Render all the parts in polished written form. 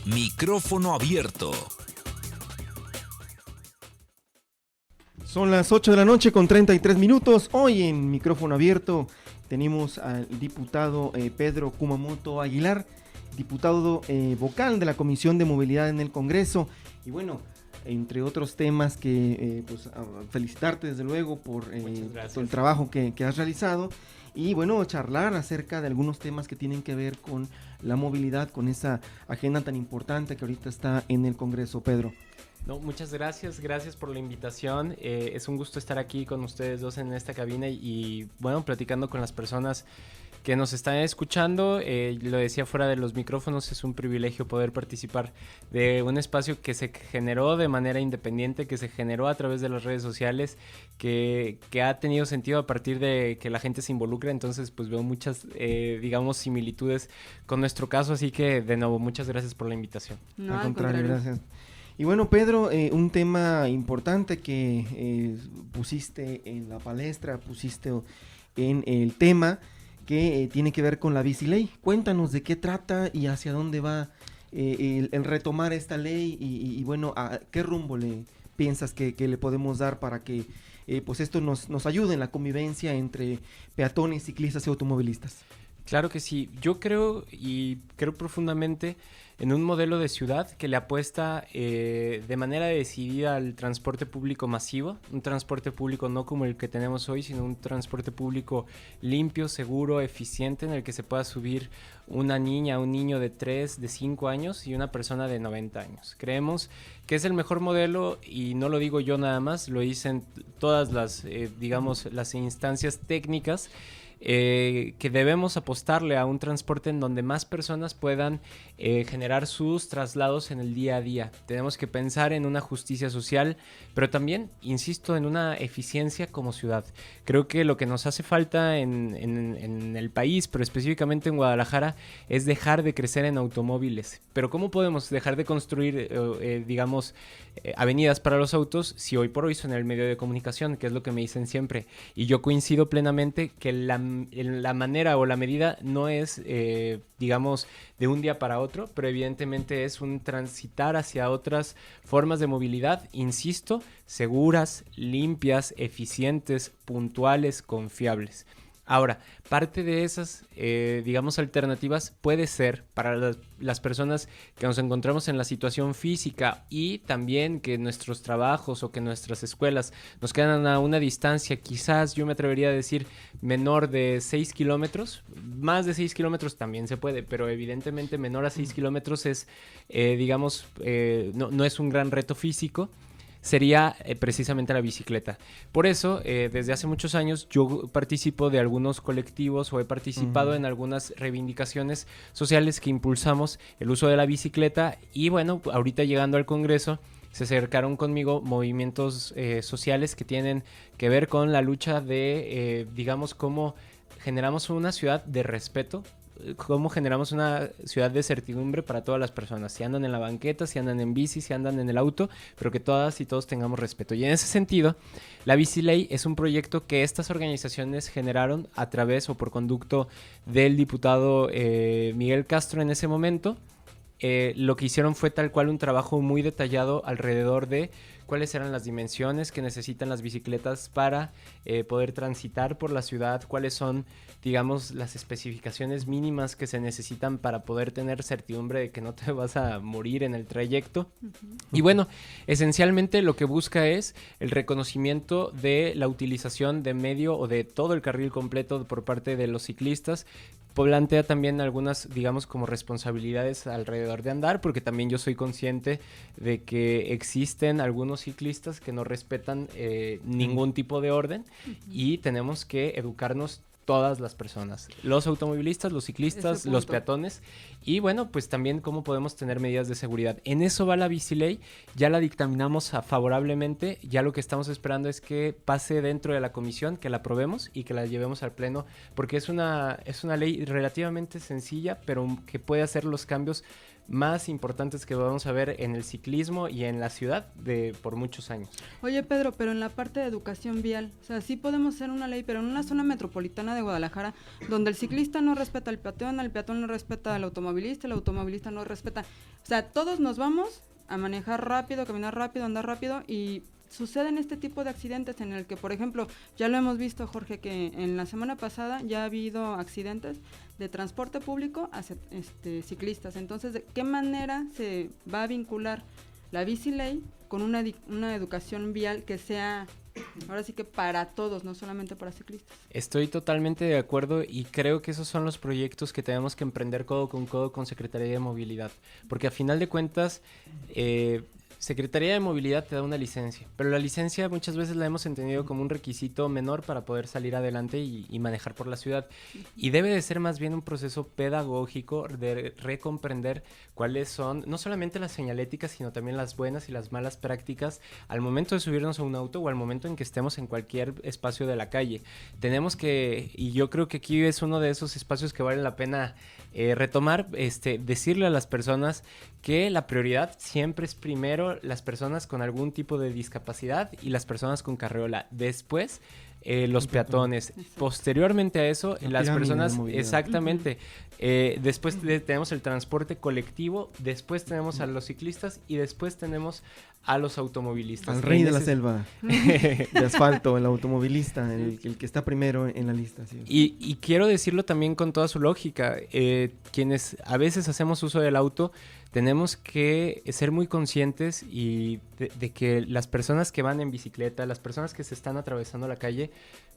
Micrófono abierto. Son las 8 de la noche con 33 minutos. Hoy en Micrófono Abierto tenemos al diputado Pedro Kumamoto Aguilar, diputado vocal de la Comisión de Movilidad en el Congreso. Y bueno, entre otros temas que felicitarte desde luego por todo el trabajo que has realizado. Y bueno, charlar acerca de algunos temas que tienen que ver con la movilidad, con esa agenda tan importante que ahorita está en el Congreso, Pedro. No, muchas gracias por la invitación. Es un gusto estar aquí con ustedes dos en esta cabina y bueno, platicando con las personas que nos están escuchando. Lo decía fuera de los micrófonos, es un privilegio poder participar de un espacio que se generó de manera independiente, que se generó a través de las redes sociales, que ha tenido sentido a partir de que la gente se involucra. Entonces pues veo muchas, similitudes con nuestro caso, así que de nuevo muchas gracias por la invitación. No, al contrario, gracias. Y bueno, Pedro, un tema importante que pusiste en la palestra, pusiste en el tema que tiene que ver con la biciley. Cuéntanos de qué trata y hacia dónde va el retomar esta ley y bueno, ¿a qué rumbo le piensas que le podemos dar para que pues esto nos ayude en la convivencia entre peatones, ciclistas y automovilistas? Claro que sí. Yo creo profundamente en un modelo de ciudad que le apuesta de manera decidida al transporte público masivo, un transporte público no como el que tenemos hoy, sino un transporte público limpio, seguro, eficiente, en el que se pueda subir una niña, un niño de 3, de 5 años y una persona de 90 años. Creemos que es el mejor modelo y no lo digo yo nada más, lo dicen todas las, las instancias técnicas. Que debemos apostarle a un transporte en donde más personas puedan generar sus traslados en el día a día. Tenemos que pensar en una justicia social, pero también, insisto, en una eficiencia como ciudad. Creo que lo que nos hace falta en el país, pero específicamente en Guadalajara, es dejar de crecer en automóviles. Pero ¿cómo podemos dejar de construir, avenidas para los autos si hoy por hoy son el medio de comunicación, que es lo que me dicen siempre? Y yo coincido plenamente que la manera o la medida no es, de un día para otro, pero evidentemente es un transitar hacia otras formas de movilidad, insisto, seguras, limpias, eficientes, puntuales, confiables. Ahora, parte de esas, alternativas puede ser para las personas que nos encontramos en la situación física y también que nuestros trabajos o que nuestras escuelas nos quedan a una distancia, quizás yo me atrevería a decir menor de 6 kilómetros. Más de 6 kilómetros también se puede, pero evidentemente menor a 6 kilómetros es, no es un gran reto físico. Sería precisamente la bicicleta. Por eso, desde hace muchos años yo participo de algunos colectivos o he participado en algunas reivindicaciones sociales que impulsamos el uso de la bicicleta y bueno, ahorita llegando al Congreso se acercaron conmigo movimientos sociales que tienen que ver con la lucha de, cómo generamos una ciudad de respeto, cómo generamos una ciudad de certidumbre para todas las personas, si andan en la banqueta, si andan en bici, si andan en el auto, pero que todas y todos tengamos respeto. Y en ese sentido, la Biciley es un proyecto que estas organizaciones generaron a través o por conducto del diputado Miguel Castro en ese momento. Lo que hicieron fue tal cual un trabajo muy detallado alrededor de cuáles eran las dimensiones que necesitan las bicicletas para poder transitar por la ciudad, cuáles son, las especificaciones mínimas que se necesitan para poder tener certidumbre de que no te vas a morir en el trayecto. Y bueno, esencialmente lo que busca es el reconocimiento de la utilización de medio o de todo el carril completo por parte de los ciclistas. Plantea también algunas, como responsabilidades alrededor de andar, porque también yo soy consciente de que existen algunos ciclistas que no respetan ningún tipo de orden y tenemos que educarnos todas las personas, los automovilistas, los ciclistas, los peatones y bueno, pues también cómo podemos tener medidas de seguridad. En eso va la Biciley, ya la dictaminamos favorablemente, ya lo que estamos esperando es que pase dentro de la comisión, que la aprobemos y que la llevemos al pleno, porque es una ley relativamente sencilla, pero que puede hacer los cambios más importantes que vamos a ver en el ciclismo y en la ciudad por muchos años. Oye, Pedro, pero en la parte de educación vial, o sea, sí podemos hacer una ley, pero en una zona metropolitana de Guadalajara, donde el ciclista no respeta al peatón no respeta al automovilista, el automovilista no respeta, o sea, todos nos vamos a manejar rápido, caminar rápido, andar rápido, y suceden este tipo de accidentes en el que, por ejemplo, ya lo hemos visto, Jorge, que en la semana pasada ya ha habido accidentes de transporte público hacia ciclistas. Entonces, ¿de qué manera se va a vincular la biciley con una educación vial que sea, ahora sí que para todos, no solamente para ciclistas? Estoy totalmente de acuerdo y creo que esos son los proyectos que tenemos que emprender codo con Secretaría de Movilidad, porque a final de cuentas, Secretaría de Movilidad te da una licencia, pero la licencia muchas veces la hemos entendido como un requisito menor para poder salir adelante y manejar por la ciudad. Y debe de ser más bien un proceso pedagógico de recomprender cuáles son, no solamente las señaléticas, sino también las buenas y las malas prácticas al momento de subirnos a un auto o al momento en que estemos en cualquier espacio de la calle. Tenemos que, y yo creo que aquí es uno de esos espacios que vale la pena retomar, decirle a las personas que la prioridad siempre es primero las personas con algún tipo de discapacidad y las personas con carriola. Después, los peatones. Posteriormente a eso, las personas... Exactamente. Después tenemos el transporte colectivo, después tenemos a los ciclistas y después tenemos a los automovilistas. Al rey de la selva de asfalto, el automovilista, el que está primero en la lista. Sí. Y quiero decirlo también con toda su lógica. Quienes a veces hacemos uso del auto, tenemos que ser muy conscientes de que las personas que van en bicicleta, las personas que se están atravesando la calle,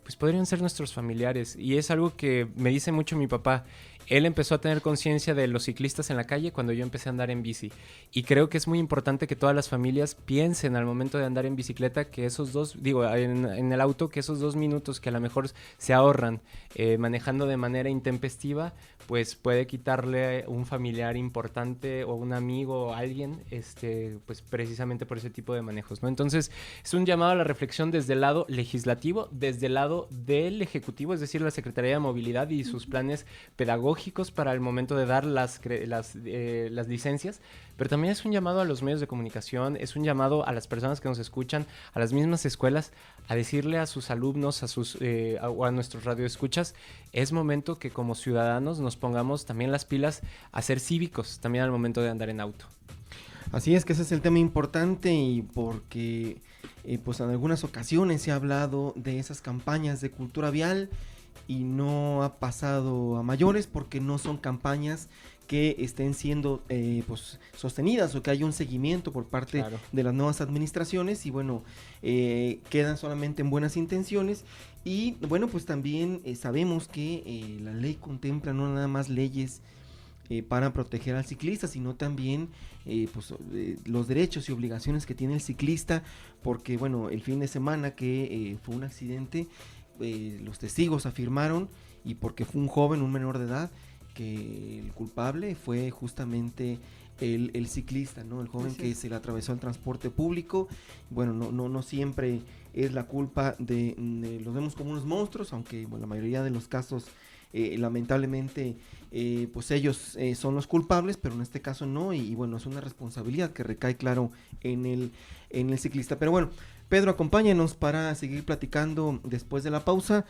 pues podrían ser nuestros familiares. Y es algo que me dice mucho mi papá. Él empezó a tener conciencia de los ciclistas en la calle cuando yo empecé a andar en bici. Y creo que es muy importante que todas las familias piensen al momento de andar en bicicleta que en el auto, que esos 2 minutos que a lo mejor se ahorran manejando de manera intempestiva, pues puede quitarle un familiar importante o un amigo o alguien, pues precisamente por ese tipo de manejos, ¿no? Entonces, es un llamado a la reflexión desde el lado legislativo, desde el lado del Ejecutivo, es decir, la Secretaría de Movilidad y sus planes pedagógicos para el momento de dar las licencias, pero también es un llamado a los medios de comunicación, es un llamado a las personas que nos escuchan, a las mismas escuelas, a decirle a sus alumnos, o a nuestros radioescuchas, es momento que como ciudadanos nos pongamos también las pilas a ser cívicos también al momento de andar en auto. Así es que ese es el tema importante y porque pues en algunas ocasiones se ha hablado de esas campañas de cultura vial y no ha pasado a mayores porque no son campañas que estén siendo pues sostenidas o que haya un seguimiento por parte de las nuevas administraciones y bueno, quedan solamente en buenas intenciones y bueno, pues también sabemos que la ley contempla no nada más leyes para proteger al ciclista, sino también los derechos y obligaciones que tiene el ciclista, porque bueno, el fin de semana que fue un accidente, los testigos afirmaron, y porque fue un joven, un menor de edad, que el culpable fue justamente el ciclista, ¿no? El joven que se le atravesó el transporte público. Bueno, no siempre es la culpa los vemos como unos monstruos, aunque bueno, la mayoría de los casos lamentablemente pues ellos son los culpables, pero en este caso no, y bueno, es una responsabilidad que recae claro en el ciclista. Pero bueno, Pedro, acompáñanos para seguir platicando después de la pausa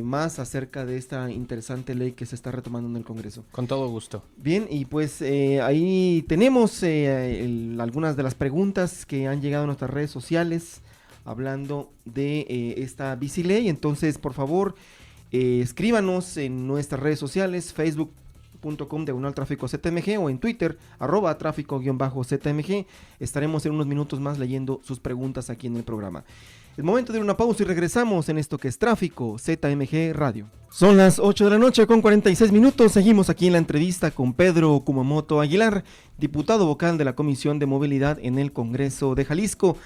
más acerca de esta interesante ley que se está retomando en el Congreso. Con todo gusto. Bien, y pues ahí tenemos algunas de las preguntas que han llegado a nuestras redes sociales hablando de esta biciley. Entonces, por favor, escríbanos en nuestras redes sociales, facebook.com/tráfico-ctmg o en Twitter, @tráfico-ctmg. Estaremos en unos minutos más leyendo sus preguntas aquí en el programa. Es momento de una pausa y regresamos en esto que es Tráfico CTMG Radio. Son las 8 de la noche con 46 minutos. Seguimos aquí en la entrevista con Pedro Kumamoto Aguilar, diputado vocal de la Comisión de Movilidad en el Congreso de Jalisco.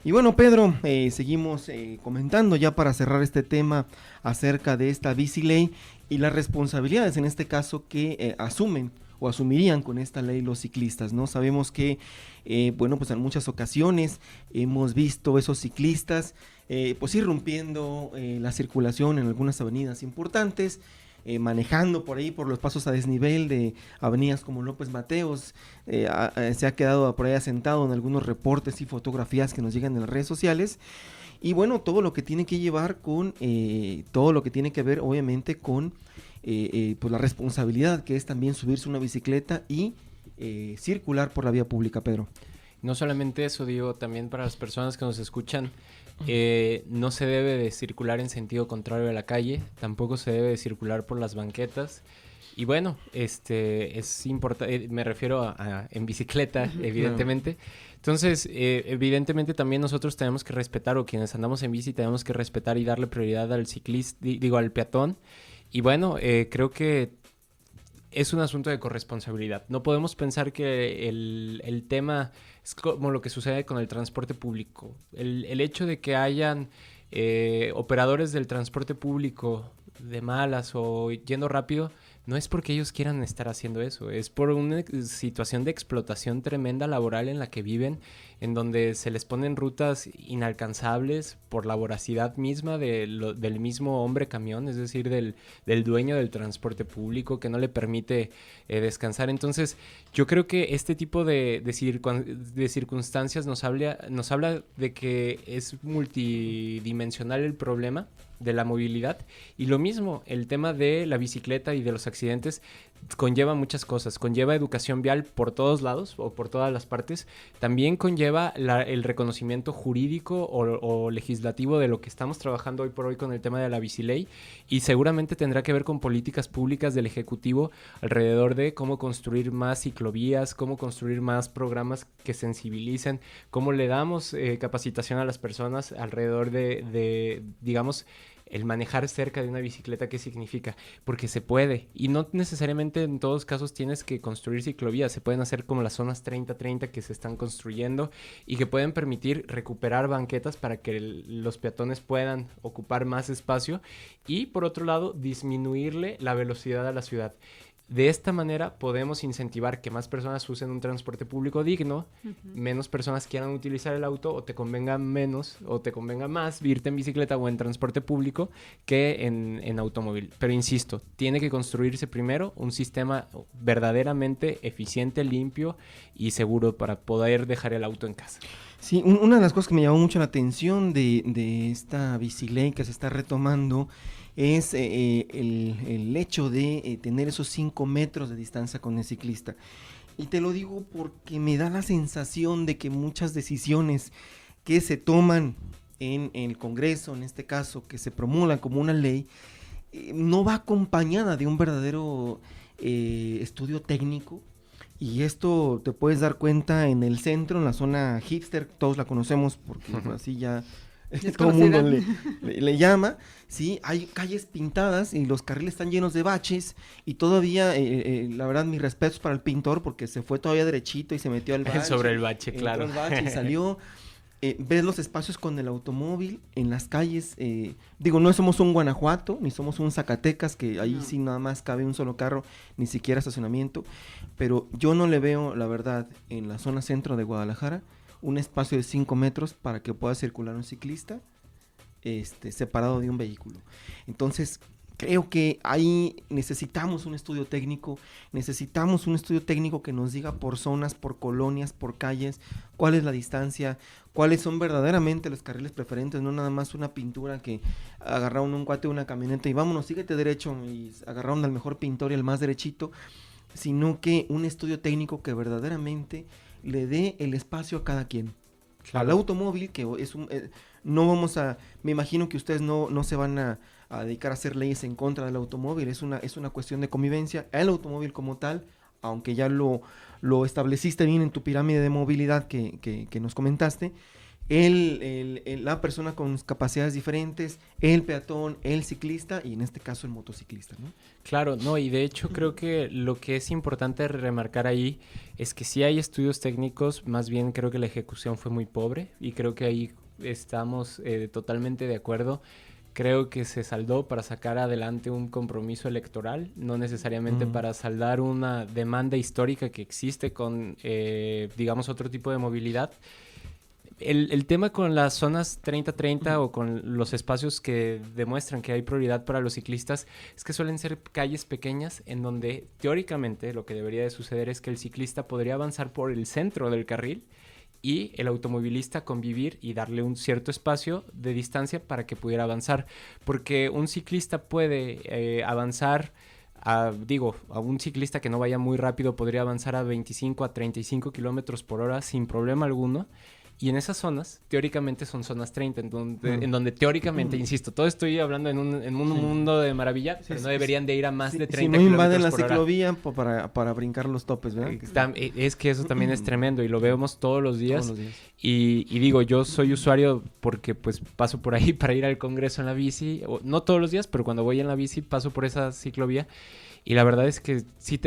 Y bueno, Pedro, seguimos comentando ya para cerrar este tema acerca de esta biciley y las responsabilidades en este caso que asumen o asumirían con esta ley los ciclistas, ¿no? Sabemos que, bueno, pues en muchas ocasiones hemos visto esos ciclistas pues irrumpiendo la circulación en algunas avenidas importantes, manejando por ahí, por los pasos a desnivel de avenidas como López Mateos, se ha quedado por ahí asentado en algunos reportes y fotografías que nos llegan en las redes sociales. Y bueno, todo lo que tiene que llevar con, todo lo que tiene que ver obviamente con pues la responsabilidad que es también subirse una bicicleta y circular por la vía pública, Pedro. No solamente eso, digo, también para las personas que nos escuchan, no se debe de circular en sentido contrario a la calle, tampoco se debe de circular por las banquetas. Y bueno, es importante, me refiero en bicicleta, evidentemente. Entonces, evidentemente también nosotros tenemos que respetar, o quienes andamos en bici tenemos que respetar y darle prioridad al ciclista, al peatón. Y bueno, creo que es un asunto de corresponsabilidad. No podemos pensar que el tema es como lo que sucede con el transporte público. El hecho de que hayan operadores del transporte público de malas o yendo rápido, no es porque ellos quieran estar haciendo eso, es por una situación de explotación tremenda laboral en la que viven, en donde se les ponen rutas inalcanzables por la voracidad misma del mismo hombre camión, es decir, del dueño del transporte público, que no le permite descansar. Entonces, yo creo que este tipo de circunstancias nos habla de que es multidimensional el problema de la movilidad, y lo mismo, el tema de la bicicleta y de los accidentes conlleva muchas cosas, conlleva educación vial por todos lados o por todas las partes, también conlleva el reconocimiento jurídico o legislativo de lo que estamos trabajando hoy por hoy con el tema de la biciley, y seguramente tendrá que ver con políticas públicas del Ejecutivo alrededor de cómo construir más ciclovías, cómo construir más programas que sensibilicen, cómo le damos capacitación a las personas alrededor de digamos, el manejar cerca de una bicicleta, ¿qué significa? Porque se puede, y no necesariamente en todos casos tienes que construir ciclovías, se pueden hacer como las zonas 30-30 que se están construyendo y que pueden permitir recuperar banquetas para que los peatones puedan ocupar más espacio, y por otro lado disminuirle la velocidad a la ciudad. De esta manera podemos incentivar que más personas usen un transporte público digno, menos personas quieran utilizar el auto, o te convenga menos o te convenga más irte en bicicleta o en transporte público que en automóvil. Pero insisto, tiene que construirse primero un sistema verdaderamente eficiente, limpio y seguro para poder dejar el auto en casa. Sí, una de las cosas que me llamó mucho la atención de esta biciley que se está retomando es el hecho de tener esos 5 metros de distancia con el ciclista. Y te lo digo porque me da la sensación de que muchas decisiones que se toman en el Congreso, en este caso, que se promulgan como una ley, no va acompañada de un verdadero estudio técnico. Y esto te puedes dar cuenta en el centro, en la zona hipster, todos la conocemos porque así ya todo el mundo le llama, ¿sí? Hay calles pintadas y los carriles están llenos de baches, y todavía, la verdad, mis respetos para el pintor, porque se fue todavía derechito y se metió al bache. Sobre el bache, claro. Entró al bache y salió. Ves los espacios con el automóvil en las calles, no somos un Guanajuato, ni somos un Zacatecas, que ahí sí nada más cabe un solo carro, ni siquiera estacionamiento, pero yo no le veo, la verdad, en la zona centro de Guadalajara, un espacio de 5 metros para que pueda circular un ciclista separado de un vehículo. Entonces, creo que ahí necesitamos un estudio técnico que nos diga por zonas, por colonias, por calles, cuál es la distancia, cuáles son verdaderamente los carriles preferentes, no nada más una pintura que agarraron un cuate de una camioneta y vámonos, síguete derecho, y agarraron al mejor pintor y al más derechito, sino que un estudio técnico que verdaderamente le dé el espacio a cada quien. Claro. Al automóvil, que es no vamos a, me imagino que ustedes no se van a dedicar a hacer leyes en contra del automóvil, es una cuestión de convivencia. El automóvil como tal, aunque ya lo estableciste bien en tu pirámide de movilidad que nos comentaste, la persona con capacidades diferentes, el peatón, el ciclista y en este caso el motociclista, ¿no? Claro, no, y de hecho creo que lo que es importante remarcar ahí es que sí hay estudios técnicos, más bien creo que la ejecución fue muy pobre, y creo que ahí estamos totalmente de acuerdo. Creo que se saldó para sacar adelante un compromiso electoral, no necesariamente para saldar una demanda histórica que existe con, digamos, otro tipo de movilidad. el tema con las zonas 30-30 o con los espacios que demuestran que hay prioridad para los ciclistas es que suelen ser calles pequeñas en donde teóricamente lo que debería de suceder es que el ciclista podría avanzar por el centro del carril y el automovilista convivir y darle un cierto espacio de distancia para que pudiera avanzar. Porque un ciclista puede avanzar, a un ciclista que no vaya muy rápido podría avanzar a 25 a 35 kilómetros por hora sin problema alguno. Y en esas zonas, teóricamente son zonas 30, en donde teóricamente, insisto, todo estoy hablando en un mundo de maravilla, pero no deberían de ir a más de 30 kilómetros por hora. Si no invaden la ciclovía para brincar los topes, ¿verdad? Es que eso también es tremendo y lo vemos todos los días. Y digo, yo soy usuario porque pues paso por ahí para ir al Congreso en la bici, no todos los días, pero cuando voy en la bici paso por esa ciclovía. Y la verdad es que sí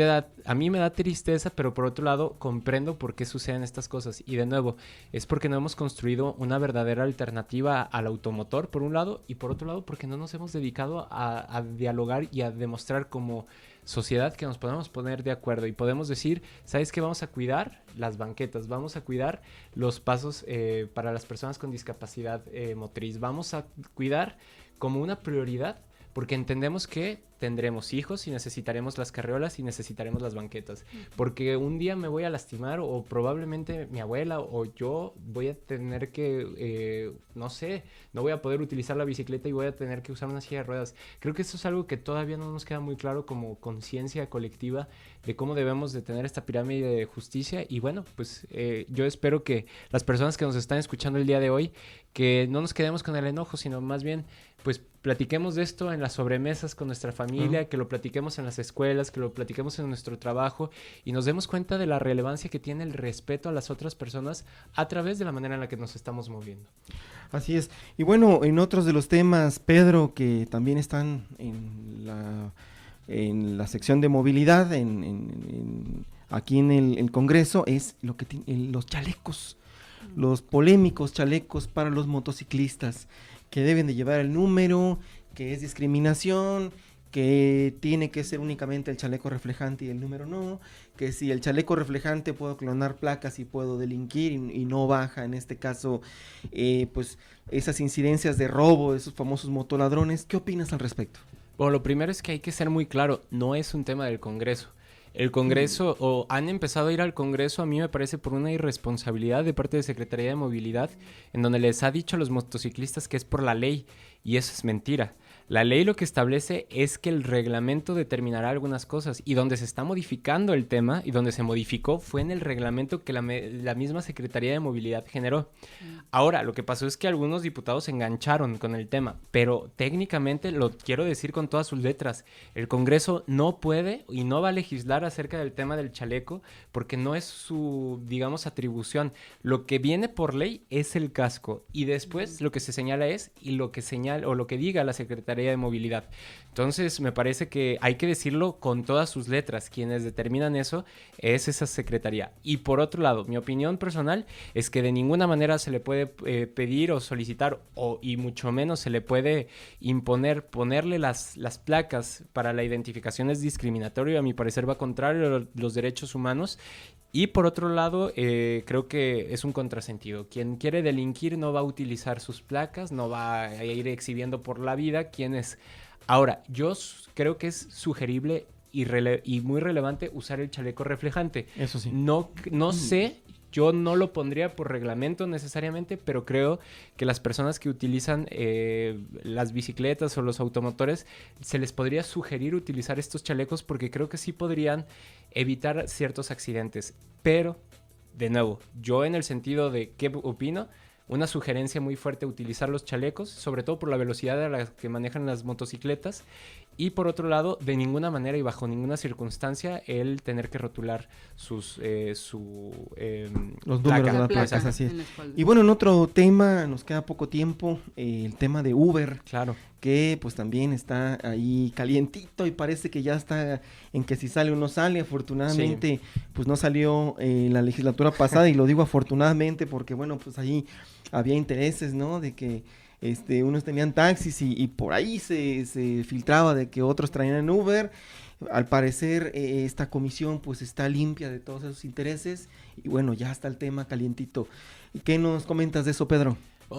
a mí me da tristeza, pero por otro lado comprendo por qué suceden estas cosas. Y de nuevo, es porque no hemos construido una verdadera alternativa al automotor, por un lado, y por otro lado porque no nos hemos dedicado a dialogar y a demostrar como sociedad que nos podemos poner de acuerdo y podemos decir, ¿sabes qué? Vamos a cuidar las banquetas, vamos a cuidar los pasos para las personas con discapacidad motriz, vamos a cuidar como una prioridad porque entendemos que tendremos hijos y necesitaremos las carriolas y necesitaremos las banquetas. Porque un día me voy a lastimar o probablemente mi abuela o yo voy a tener que, no voy a poder utilizar la bicicleta y voy a tener que usar una silla de ruedas. Creo que eso es algo que todavía no nos queda muy claro como conciencia colectiva de cómo debemos de tener esta pirámide de justicia. Y bueno, pues yo espero que las personas que nos están escuchando el día de hoy, que no nos quedemos con el enojo, sino más bien pues platiquemos de esto en las sobremesas con nuestra familia, que lo platiquemos en las escuelas, que lo platiquemos en nuestro trabajo y nos demos cuenta de la relevancia que tiene el respeto a las otras personas a través de la manera en la que nos estamos moviendo. Así es. Y bueno, en otros de los temas, Pedro, que también están en la sección de movilidad, aquí en el Congreso, es los chalecos, los polémicos chalecos para los motociclistas, que deben de llevar el número, que es discriminación, que tiene que ser únicamente el chaleco reflejante y el número no, que si el chaleco reflejante puedo clonar placas y puedo delinquir y no baja, en este caso, pues esas incidencias de robo, esos famosos motoladrones. ¿Qué opinas al respecto? Bueno, lo primero es que hay que ser muy claro, no es un tema del Congreso. El Congreso, o han empezado a ir al Congreso, a mí me parece por una irresponsabilidad de parte de Secretaría de Movilidad, en donde les ha dicho a los motociclistas que es por la ley, y eso es mentira. La ley lo que establece es que el reglamento determinará algunas cosas, y donde se está modificando el tema, y donde se modificó, fue en el reglamento que la misma Secretaría de Movilidad generó. Ahora, lo que pasó es que algunos diputados se engancharon con el tema, pero técnicamente, lo quiero decir con todas sus letras, el Congreso no puede y no va a legislar acerca del tema del chaleco, porque no es su, digamos, atribución. Lo que viene por ley es el casco, y después lo que se señala es, y lo que señala, o lo que diga la Secretaría de Movilidad. Entonces, me parece que hay que decirlo con todas sus letras. Quienes determinan eso es esa secretaría. Y por otro lado, mi opinión personal es que de ninguna manera se le puede pedir o solicitar, y mucho menos se le puede imponer, ponerle las placas para la identificación es discriminatorio. A mi parecer va contrario a los derechos humanos. Y por otro lado, creo que es un contrasentido. Quien quiere delinquir no va a utilizar sus placas, no va a ir exhibiendo por la vida quién es. Ahora, yo creo que es sugerible y muy relevante usar el chaleco reflejante. Eso sí. No sé, yo no lo pondría por reglamento necesariamente, pero creo que las personas que utilizan las bicicletas o los automotores, se les podría sugerir utilizar estos chalecos porque creo que sí podrían evitar ciertos accidentes. Pero, de nuevo, yo en el sentido de qué opino, una sugerencia muy fuerte, utilizar los chalecos, sobre todo por la velocidad a la que manejan las motocicletas. Y por otro lado, de ninguna manera y bajo ninguna circunstancia, el tener que rotular los números de las placas, así es. Y bueno, en otro tema, nos queda poco tiempo, el tema de Uber. Claro. Que pues también está ahí calientito y parece que ya está en que si sale o no sale. Afortunadamente, pues no salió la legislatura pasada, y lo digo afortunadamente porque bueno, pues ahí había intereses, ¿no? De que unos tenían taxis y por ahí se filtraba de que otros traían Uber, Al parecer esta comisión pues está limpia de todos esos intereses y bueno, ya está el tema calientito. ¿Qué nos comentas de eso, Pedro?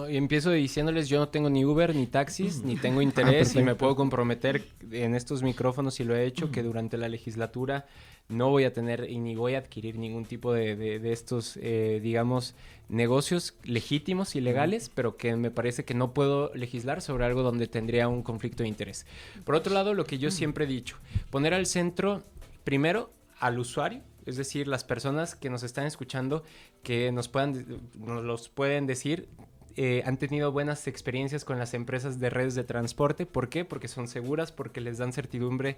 Empiezo diciéndoles, yo no tengo ni Uber, ni taxis, ni tengo interés y me puedo comprometer en estos micrófonos, y lo he hecho, que durante la legislatura no voy a tener y ni voy a adquirir ningún tipo de estos, digamos, negocios legítimos y legales, pero que me parece que no puedo legislar sobre algo donde tendría un conflicto de interés. Por otro lado, lo que yo siempre he dicho, poner al centro, primero, al usuario, es decir, las personas que nos están escuchando, que nos los pueden decir, han tenido buenas experiencias con las empresas de redes de transporte. ¿Por qué? Porque son seguras, porque les dan certidumbre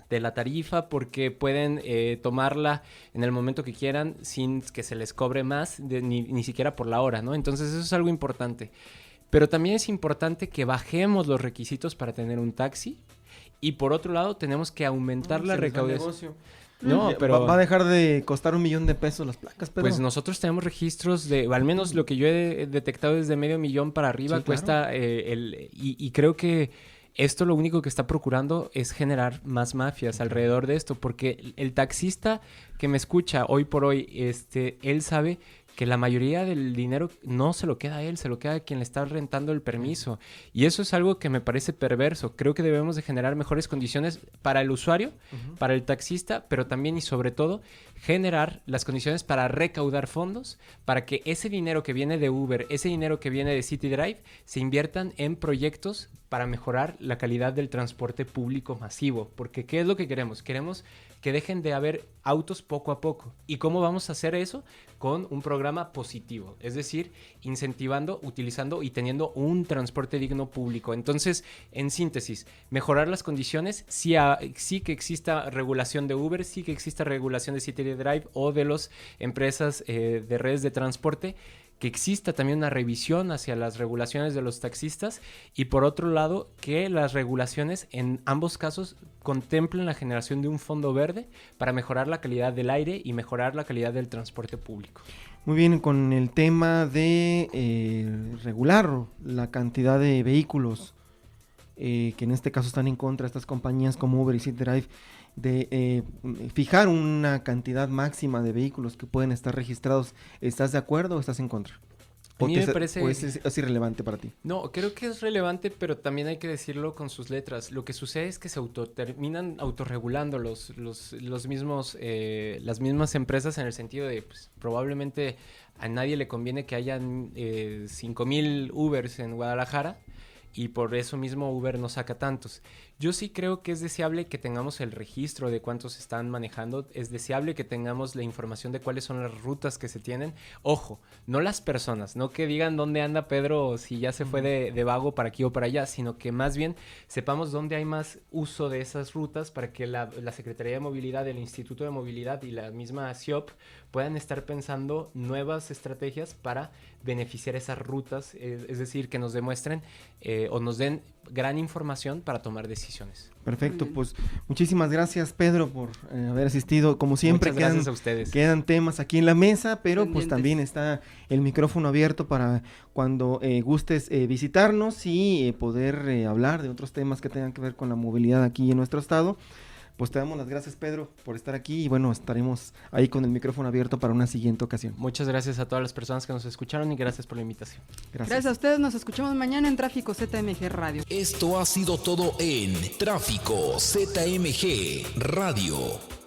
de la tarifa, porque pueden tomarla en el momento que quieran sin que se les cobre más, ni siquiera por la hora, ¿no? Entonces eso es algo importante. Pero también es importante que bajemos los requisitos para tener un taxi, y por otro lado tenemos que aumentar la recaudación. No, pero va a dejar de costar $1,000,000 las placas, Pedro. Pues nosotros tenemos registros de, al menos lo que yo he detectado es de $500,000 para arriba, sí, cuesta claro. Y creo que esto lo único que está procurando es generar más mafias alrededor de esto, porque el taxista que me escucha hoy por hoy, él sabe que la mayoría del dinero no se lo queda a él, se lo queda a quien le está rentando el permiso. Y eso es algo que me parece perverso. Creo que debemos de generar mejores condiciones para el usuario, para el taxista, pero también y sobre todo generar las condiciones para recaudar fondos, para que ese dinero que viene de Uber, ese dinero que viene de City Drive, se inviertan en proyectos para mejorar la calidad del transporte público masivo. Porque ¿qué es lo que queremos? Queremos que dejen de haber autos poco a poco. ¿Y cómo vamos a hacer eso? Con un programa positivo, es decir, incentivando, utilizando y teniendo un transporte digno público. Entonces, en síntesis, mejorar las condiciones, sí que exista regulación de Uber, sí que exista regulación de City Drive o de las empresas de redes de transporte, que exista también una revisión hacia las regulaciones de los taxistas, y por otro lado, que las regulaciones en ambos casos contemplen la generación de un fondo verde para mejorar la calidad del aire y mejorar la calidad del transporte público. Muy bien, con el tema de regular la cantidad de vehículos que en este caso están en contra de estas compañías como Uber y City Drive, de fijar una cantidad máxima de vehículos que pueden estar registrados, ¿estás de acuerdo o estás en contra? A mí me parece... ¿O es irrelevante para ti? No, creo que es relevante, pero también hay que decirlo con sus letras. Lo que sucede es que se terminan autorregulando los mismos, las mismas empresas, en el sentido de, pues, probablemente a nadie le conviene que hayan 5,000 Ubers en Guadalajara, y por eso mismo Uber no saca tantos. Yo sí creo que es deseable que tengamos el registro de cuántos están manejando, es deseable que tengamos la información de cuáles son las rutas que se tienen. Ojo, no las personas, no que digan dónde anda Pedro o si ya se fue de vago para aquí o para allá, sino que más bien sepamos dónde hay más uso de esas rutas, para que la Secretaría de Movilidad, el Instituto de Movilidad y la misma CIOP puedan estar pensando nuevas estrategias para beneficiar esas rutas, es decir, que nos demuestren o nos den gran información para tomar decisiones. Perfecto, pues muchísimas gracias, Pedro, por haber asistido. Como siempre, muchas gracias a ustedes. Quedan temas aquí en la mesa, pero pues también está el micrófono abierto para cuando gustes visitarnos y poder hablar de otros temas que tengan que ver con la movilidad aquí en nuestro estado. Pues te damos las gracias, Pedro, por estar aquí, y bueno, estaremos ahí con el micrófono abierto para una siguiente ocasión. Muchas gracias a todas las personas que nos escucharon y gracias por la invitación. Gracias a ustedes, nos escuchamos mañana en Tráfico ZMG Radio. Esto ha sido todo en Tráfico ZMG Radio.